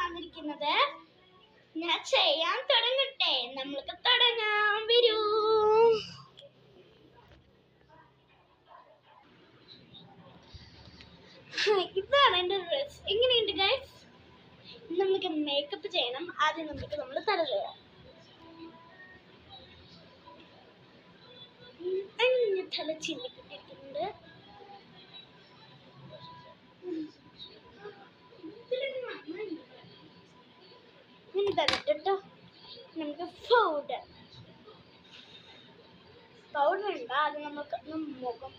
വന്നിരിക്കുന്നത്. ഞാൻ ചെയ്യാൻ തുടങ്ങട്ടെ. നമ്മൾക്ക് തുടങ്ങാം. വരൂ. ഇതാണ് എന്റെ ഡ്രസ്. എങ്ങനെയുണ്ട് ഗൈസ്? നമുക്ക് മേക്കപ്പ് ചെയ്യണം. ആദ്യം നമ്മൾ തല ചെയ്യാം. തല ചിന്നിക്കിട്ടിരിക്കുന്നുണ്ട്. കേട്ടോ, നമുക്ക് പൗഡർ ഉണ്ട്. അത് നമുക്ക് മുഖം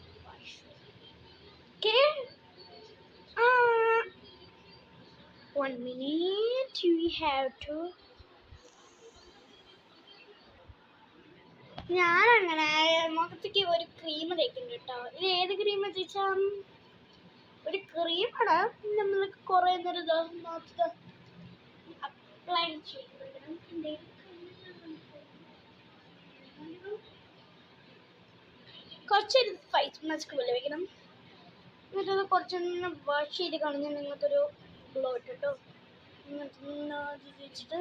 one minute we have to. ഞാനങ്ങനെ മുഖത്തേക്ക് ഒരു ക്രീം തേക്കുന്നുണ്ട് കേട്ടോ. ഇത് ഏത് ക്രീം തേച്ചാ? ഒരു ക്രീമാണ്. നമ്മൾക്ക് കുറെ നേരം അപ്ലൈ ചെയ്യണം. കുറച്ച് ഫേസ് മാസ്ക് പോലെ വെക്കണം. എന്നിട്ടത് കുറച്ചൊന്ന് വാഷ് ചെയ്ത് കളഞ്ഞാൽ നിങ്ങൾക്കൊരു ഗ്ലോ ഇട്ടോ. എന്നിട്ട് വെച്ചിട്ട്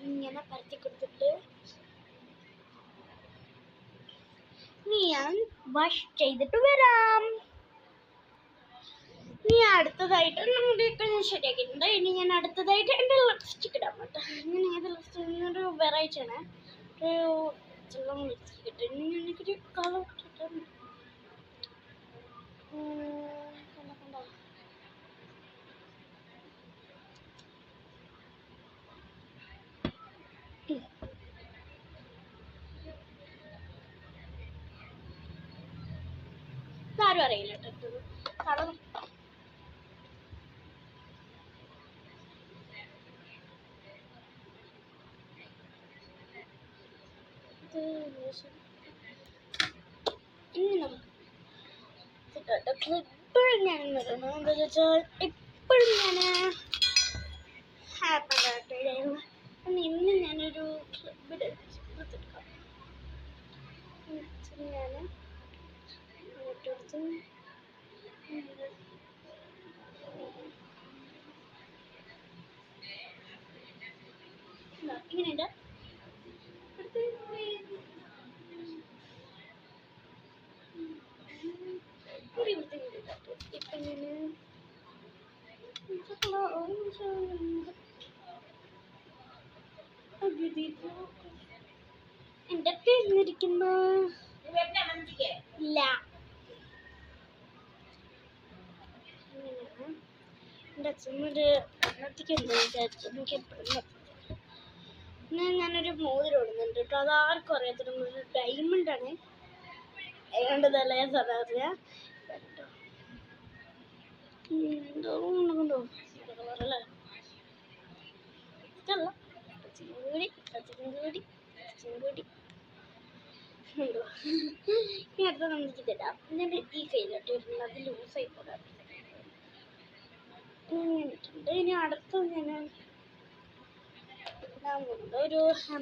ഇങ്ങനെ പരത്തി കൊടുത്തിട്ട് ഞാൻ വാഷ് ചെയ്തിട്ട് വരാം. ഇനി അടുത്തതായിട്ട് നമ്മുടെയൊക്കെ ഞാൻ ശരിയാക്കിയിട്ടുണ്ട്. ഇനി ഞാൻ അടുത്തതായിട്ട് എൻ്റെ ലിപ്സ്റ്റിക് ഇടാൻ പറ്റും. ഞാൻ ഏത് ലിപ്സ്റ്റിക് ഒരു വെറൈറ്റി ആണ്. ഒരു ലിപ്സ്റ്റിക് ഇട്ട് എനിക്കൊരു കളർ ഇട്ടിട്ടുണ്ട്. ആരും അറിയില്ല കേട്ടോ. കളർ ഇനി നമുക്ക് എപ്പോഴും ഞാൻ വരുന്നത് എന്താ വെച്ചാൽ എപ്പോഴും ഞാൻ ഹാപ്പി ആയിട്ടായിരുന്നു. ഇന്ന് ഞാനൊരു ക്ലിപ്പ് എടുത്തെടുക്കാം. ഞാൻ എടുത്ത് ഇങ്ങനെയുണ്ട്. എന്തൊക്കെ ഇരുന്നിരിക്കുന്നു? ഇല്ല, എൻ്റെ അച്ഛനൊരു എണ്ണത്തിക്ക് എന്താ വിചാരിച്ചു. എനിക്ക് എപ്പോഴും ഞാനൊരു മോതിരം ഇടുന്നുണ്ട് കേട്ടോ. അത് ആർക്കും അറിയാത്തൊരു ഡയമണ്ട് ആണ്. ഏണ്ടതല്ല ഞാൻ സാധാരണ കളറല്ലേ ചിങ്കൂടി ഉണ്ടോ? ഇനി അടുത്ത നമുക്ക് ഇതിടാം. ഞാൻ ഈ കയ്യിലോട്ട് വരുന്നത് അത് ലൂസായി പോകാം. ഇനി അടുത്ത ഞാൻ ഒരു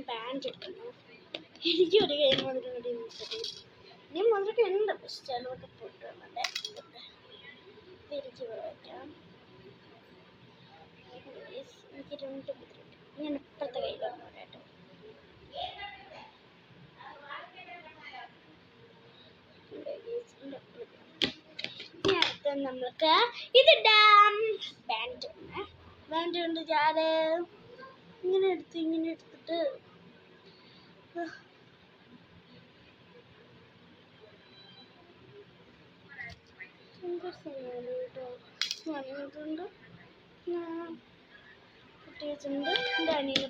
ബാൻഡ് എടുക്കണം. എനിക്കൊരു കൈ മുതൽ കൂടി ഇനി മുതലൊക്കെ ഉണ്ട്. പക്ഷെ ചിലവൊക്കെ പോയിട്ട് വന്നേ എനിക്ക് വയ്ക്കാം. എനിക്ക് 2 മുതലുണ്ട്. ഞാൻ ഇപ്പുറത്തെ കയ്യിലാണ് കേട്ടോ. അടുത്ത നമ്മൾക്ക് ഇതിടാം. ബാൻഡ് കൊണ്ട് ചാല് ഇങ്ങനെ എടുത്തിട്ട് വന്നിട്ടുണ്ട്. കുട്ടി വെച്ചിട്ടുണ്ട്. എൻ്റെ അനിയനെ